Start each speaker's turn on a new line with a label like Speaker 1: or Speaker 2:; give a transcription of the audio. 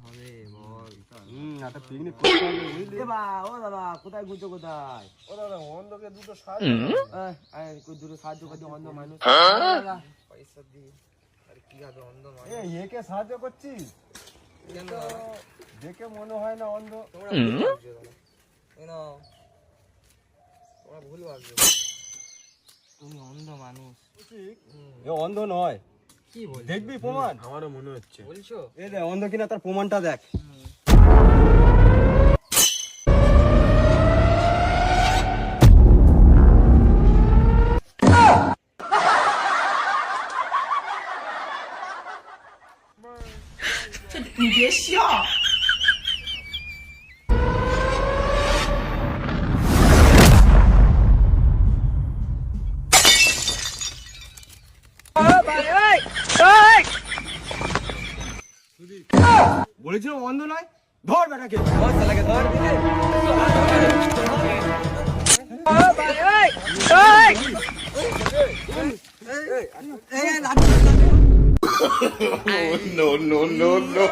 Speaker 1: হবে বল?
Speaker 2: একটা পিকনিক করতে হবে বুঝলি?
Speaker 1: ও দাদা কোথায় ঘুরছো কোথায়?
Speaker 2: ও দাদা অন্ধকে দুটো সাহায্য
Speaker 1: দুটো সাহায্য করছি অন্ধ মানুষ।
Speaker 3: পয়সা দিয়ে আরে কি হবে অন্ধ মানুষ?
Speaker 2: একে সাহায্য করছিস?
Speaker 3: কেন
Speaker 2: দেখে মনে হয় না অন্ধ।
Speaker 3: তোমরা ভুল ভাবছো দাদা। কেন তোমরা ভুল ভাবছো? তুমি অন্ধ মানুষ।
Speaker 2: এ অন্ধ নয়,
Speaker 3: কি বলছো?
Speaker 2: দেখবি প্রমাণ?
Speaker 1: আমারও মনে হচ্ছে।
Speaker 3: বলছো?
Speaker 2: এ দেখ অন্ধ কিনা তার প্রমাণটা দেখ।
Speaker 4: 你别笑。
Speaker 2: বলেছিলাম অন্ধ নয়, ধর বেটাকে।
Speaker 3: ধর শালাকে ধর দিলে।
Speaker 5: No, no, no, no.